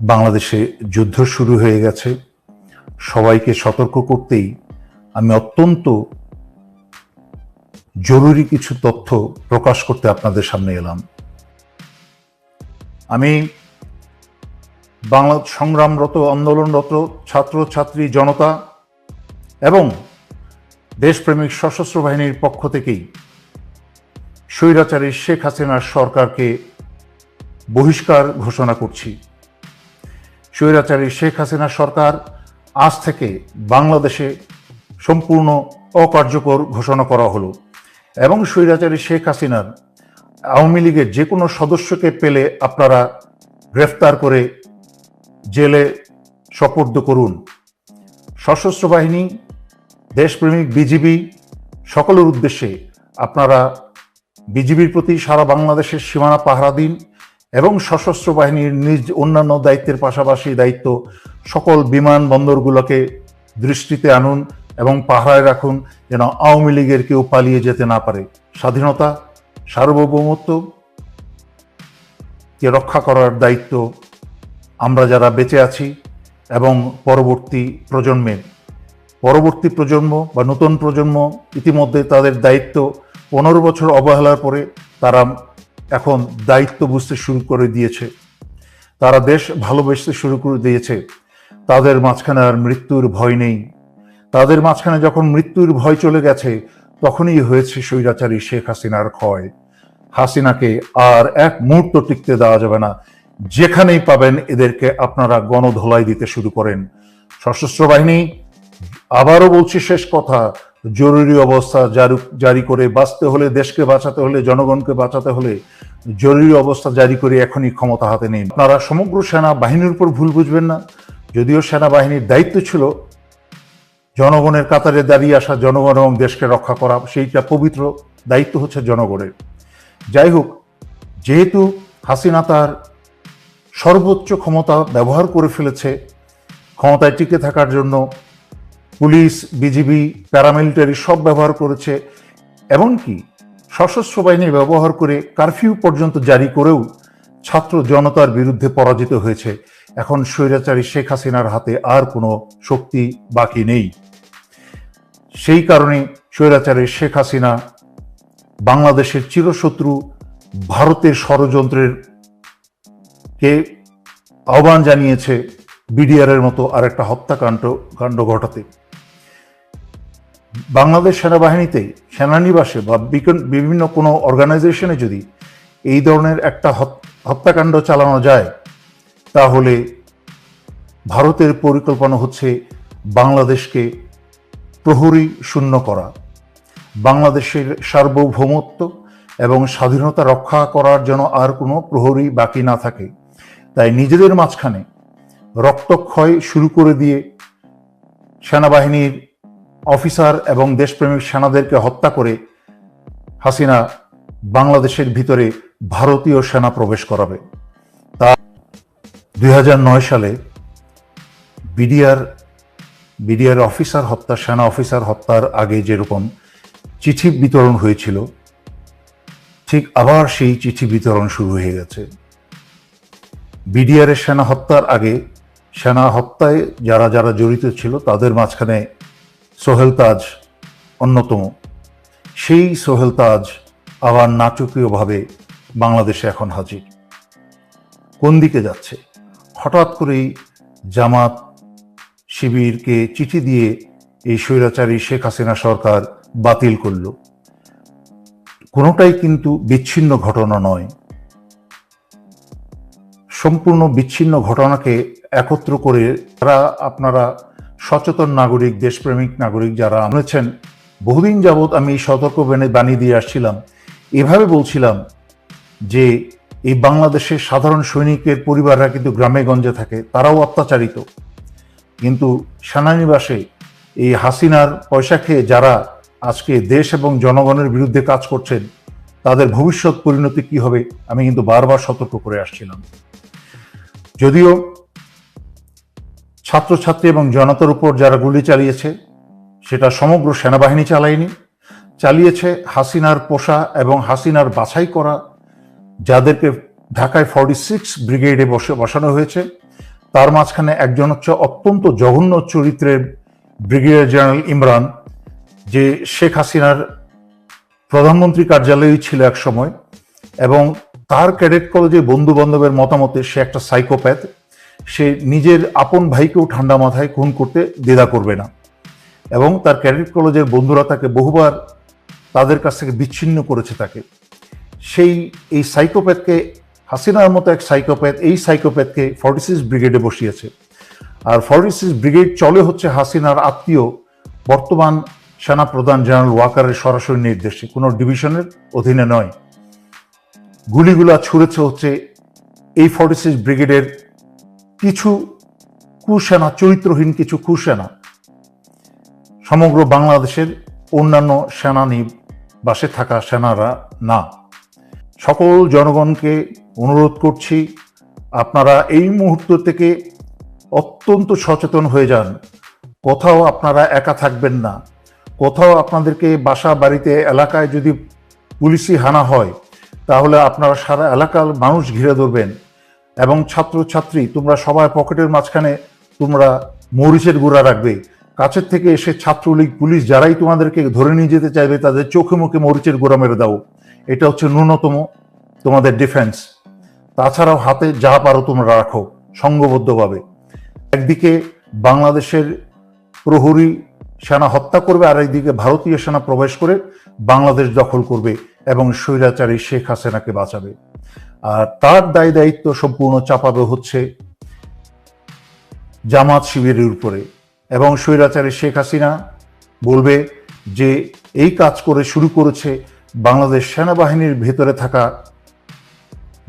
বাংলাদেশে যুদ্ধ শুরু হয়ে গেছে। সবাইকে সতর্ক করতেই আমি অত্যন্ত জরুরি কিছু তথ্য প্রকাশ করতে আপনাদের সামনে এলাম। আমি বাংলা সংগ্রামরত, আন্দোলনরত ছাত্র ছাত্রী জনতা এবং দেশপ্রেমিক সশস্ত্র বাহিনীর পক্ষ থেকেই স্বৈরাচারী শেখ হাসিনার সরকারকে বহিষ্কার ঘোষণা করছি। স্বৈরাচারী শেখ হাসিনা সরকার আজ থেকে বাংলাদেশে সম্পূর্ণ অকার্যকর ঘোষণা করা হলো এবং স্বৈরাচারী শেখ হাসিনার আওয়ামী লীগের যে কোনো সদস্যকে পেলে আপনারা গ্রেফতার করে জেলে সোপর্দ করুন। সশস্ত্র বাহিনী, দেশপ্রেমিক বিজিবি সকলের উদ্দেশ্যে আপনারা বিজিবির প্রতি সারা বাংলাদেশের সীমানা পাহারা দিন এবং সশস্ত্র বাহিনীর নিজ অন্যান্য দায়িত্বের পাশাপাশি দায়িত্ব সকল বিমানবন্দরগুলোকে দৃষ্টিতে আনুন এবং পাহারায় রাখুন, যেন আওয়ামী লীগের কেউ পালিয়ে যেতে না পারে। স্বাধীনতা, সার্বভৌমত্ব কে রক্ষা করার দায়িত্ব আমরা যারা বেঁচে আছি এবং পরবর্তী প্রজন্ম বা নতুন প্রজন্ম ইতিমধ্যে তাদের দায়িত্ব 15 বছর অবহেলার পরে তারা এখন দায়িত্ব বুঝতে শুরু করে দিয়েছে, তারা দেশ ভালোবাসতে শুরু করে দিয়েছে। তাদের মাঝখানে আর মৃত্যুর ভয় নেই। তাদের মাঝখানে যখন মৃত্যুর ভয় চলে গেছে তখনই হয়েছে স্বৈরাচারী শেখ হাসিনার ক্ষয়। হাসিনাকে আর এক মুহূর্ত টিকতে দেওয়া যাবে না। যেখানেই পাবেন এদেরকে আপনারা গণধোলাই দিতে শুরু করেন। সশস্ত্র বাহিনী, আবারও বলছি শেষ কথা, জরুরি অবস্থা জারি করে বাঁচতে হলে, দেশকে বাঁচাতে হলে, জনগণকে বাঁচাতে হলে জরুরি অবস্থা জারি করে এখনই ক্ষমতা হাতে নিন। আপনারা সমগ্র সেনা বাহিনীর উপর ভুল বুঝবেন না। যদিও সেনাবাহিনীর দায়িত্ব ছিল জনগণের কাতারে দাঁড়িয়ে আসা, জনগণ এবং দেশকে রক্ষা করা, সেইটা পবিত্র দায়িত্ব হচ্ছে জনগণের। যাই হোক, যেহেতু হাসিনা তার সর্বোচ্চ ক্ষমতা ব্যবহার করে ফেলেছে ক্ষমতায় টিকে থাকার জন্য, পুলিশ, বিজিবি, প্যারামিলিটারি সব ব্যবহার করেছে, এমনকি সশস্ত্র বাহিনী ব্যবহার করে কারফিউ পর্যন্ত জারি করেও ছাত্র জনতার বিরুদ্ধে পরাজিত হয়েছে। এখন স্বৈরাচারী শেখ হাসিনার হাতে আর কোনো শক্তি বাকি নেই। সেই কারণে স্বৈরাচারী শেখ হাসিনা বাংলাদেশের চিরশত্রু ভারতের ষড়যন্ত্রের কে আহ্বান জানিয়েছে বিডিআরের মতো আরেকটা হত্যাকাণ্ড ঘটাতে। বাংলাদেশ সেনাবাহিনীতে, সেনানিবাসে বা বিভিন্ন কোনো অর্গানাইজেশনে যদি এই ধরনের একটা হত্যাকাণ্ড চালানো যায়, তাহলে ভারতের পরিকল্পনা হচ্ছে বাংলাদেশকে প্রহরী শূন্য করা, বাংলাদেশের সার্বভৌমত্ব এবং স্বাধীনতা রক্ষা করার জন্য আর কোনো প্রহরী বাকি না থাকে। তাই নিজেদের মাঝখানে রক্তক্ষয় শুরু করে দিয়ে সেনাবাহিনীর অফিসার এবং দেশপ্রেমিক সেনাদেরকে হত্যা করে হাসিনা বাংলাদেশের ভিতরে ভারতীয় সেনা প্রবেশ করাবে। তা 2009 সালে বিডিআর অফিসার হত্যা, সেনা অফিসার হত্যার আগে যেরকম চিঠি বিতরণ হয়েছিল, ঠিক আবার সেই চিঠি বিতরণ শুরু হয়ে গেছে। বিডিআরের সেনা হত্যার আগে সেনা হত্যায় যারা যারা জড়িত ছিল তাদের মাঝখানে সোহেল তাজ অন্যতম। সেই সোহেল তাজ আবার নাটকীয়ভাবে বাংলাদেশে এখন হাজির। কোন দিকে যাচ্ছে? হঠাৎ করেই জামাত শিবিরকে চিঠি দিয়ে এই স্বৈরাচারী শেখ হাসিনা সরকার বাতিল করল। কোনোটাই কিন্তু বিচ্ছিন্ন ঘটনা নয়। সম্পূর্ণ বিচ্ছিন্ন ঘটনাকে একত্র করে যারা আপনারা সচেতন নাগরিক, দেশপ্রেমিক নাগরিক যারা আনেছেন, বহুদিন যাবৎ আমি এই সতর্ক বাণী দিয়ে আসছিলাম। এভাবে বলছিলাম যে এই বাংলাদেশের সাধারণ সৈনিকের পরিবাররা কিন্তু গ্রামে গঞ্জে থাকে, তারাও অত্যাচারিত। কিন্তু সেনানিবাসে এই হাসিনার পয়সা খেয়ে যারা আজকে দেশ এবং জনগণের বিরুদ্ধে কাজ করছেন, তাদের ভবিষ্যৎ পরিণতি কি হবে আমি কিন্তু বারবার সতর্ক করে আসছিলাম। যদিও ছাত্রছাত্রী এবং জনতার উপর যারা গুলি চালিয়েছে সেটা সমগ্র সেনাবাহিনী চালিয়েছে হাসিনার পোষা এবং হাসিনার বাছাই করা যাদেরকে ঢাকায় 46 ব্রিগেডে বসানো হয়েছে, তার মাঝখানে একজন হচ্ছে অত্যন্ত জঘন্য চরিত্রের ব্রিগেডিয়ার জেনারেল ইমরান, যে শেখ হাসিনার প্রধানমন্ত্রী কার্যালয়েই ছিল এক সময়, এবং তার ক্যাডেট কলেজে বন্ধু বান্ধবের মতামতে সে একটা সাইকোপ্যাথ। সে নিজের আপন ভাইকেও ঠান্ডা মাথায় খুন করতে দ্বিধা করবে না, এবং তার ক্যাডেট কলেজের বন্ধুরা তাকে বহুবার তাদের কাছ থেকে বিচ্ছিন্ন করেছে তাকে। এই সাইকোপ্যাথকে, হাসিনার মতো এক সাইকোপ্যাথ, এই সাইকোপ্যাথকে 46 ব্রিগেডে বসিয়েছে। আর 46 ব্রিগেড চলে হচ্ছে হাসিনার আত্মীয় বর্তমান সেনাপ্রধান জেনারেল ওয়াকারের সরাসরি নির্দেশে, কোনো ডিভিশনের অধীনে নয়। গুলিগুলা ছুড়েছে হচ্ছে এই 46 ব্রিগেডের কিছু কুসেনা, চরিত্রহীন কিছু কুসেনা, সমগ্র বাংলাদেশের অন্যান্য সেনানিবাসে থাকা সেনারা না। সকল জনগণকে অনুরোধ করছি, আপনারা এই মুহূর্ত থেকে অত্যন্ত সচেতন হয়ে যান। কোথাও আপনারা একা থাকবেন না। কোথাও আপনাদেরকে বাসা বাড়িতে এলাকায় যদি পুলিশি হানা হয়, তাহলে আপনারা সারা এলাকার মানুষ ঘিরে ধরবেন, এবং ছাত্রছাত্রী তোমরা সবাই পকেটের মাঝখানে তোমরা মরিচের গুঁড়া রাখবে। কাছের থেকে এসে ছাত্রলীগ, পুলিশ যারাই তোমাদেরকে ধরে নিয়ে যেতে চাইবে, তাদের চোখে মুখে মরিচের গুঁড়া মেরে দাও। এটা হচ্ছে ন্যূনতম তোমাদের ডিফেন্স। তাছাড়াও হাতে যা পারো তোমরা রাখো সংঘবদ্ধভাবে। একদিকে বাংলাদেশের প্রহরী সেনা হত্যা করবে, আর একদিকে ভারতীয় সেনা প্রবেশ করে বাংলাদেশ দখল করবে এবং স্বৈরাচারী শেখ হাসিনাকে বাঁচাবে। আর তার দায় দায়িত্ব সম্পূর্ণ চাপাবে হচ্ছে জামাত শিবিরের উপরে, এবং স্বৈরাচারী শেখ হাসিনা বলবে যে এই কাজ করে শুরু করেছে বাংলাদেশ সেনাবাহিনীর ভেতরে থাকা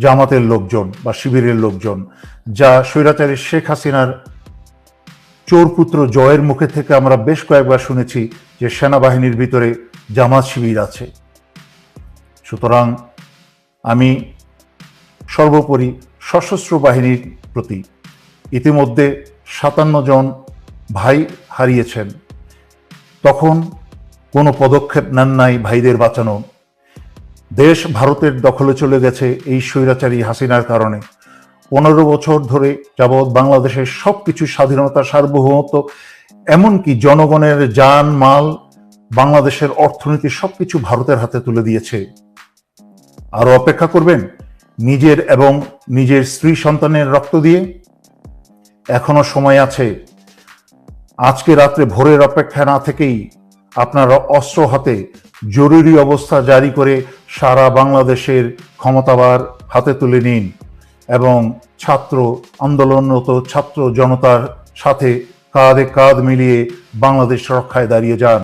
জামাতের লোকজন বা শিবিরের লোকজন, যা স্বৈরাচারী শেখ হাসিনার চোরপুত্র জয়ের মুখে থেকে আমরা বেশ কয়েকবার শুনেছি যে সেনাবাহিনীর ভিতরে জামাত শিবির আছে। সুতরাং আমি সর্বোপরি সশস্ত্র বাহিনীর প্রতি, ইতিমধ্যে 57 জন ভাই হারিয়েছেন, তখন কোনো পদক্ষেপ নেন নাই ভাইদের বাঁচানো। দেশ ভারতের দখলে চলে গেছে এই স্বৈরাচারী হাসিনার কারণে। 15 বছর ধরে যাবৎ বাংলাদেশের সবকিছু স্বাধীনতা, সার্বভৌমত্ব, এমনকি জনগণের জান মাল, বাংলাদেশের অর্থনীতি সবকিছু ভারতের হাতে তুলে দিয়েছে। আরো অপেক্ষা করবেন নিজের এবং নিজের স্ত্রী সন্তানের রক্ত দিয়ে? এখনো সময় আছে। আজকে রাত্রে ভোরের অপেক্ষা না থেকেই আপনারা অস্ত্র হাতে জরুরি অবস্থা জারি করে সারা বাংলাদেশের ক্ষমতাবার হাতে তুলে নিন, এবং ছাত্র আন্দোলনরত ছাত্র জনতার সাথে কাঁধে কাঁধ মিলিয়ে বাংলাদেশ রক্ষায় দাঁড়িয়ে যান।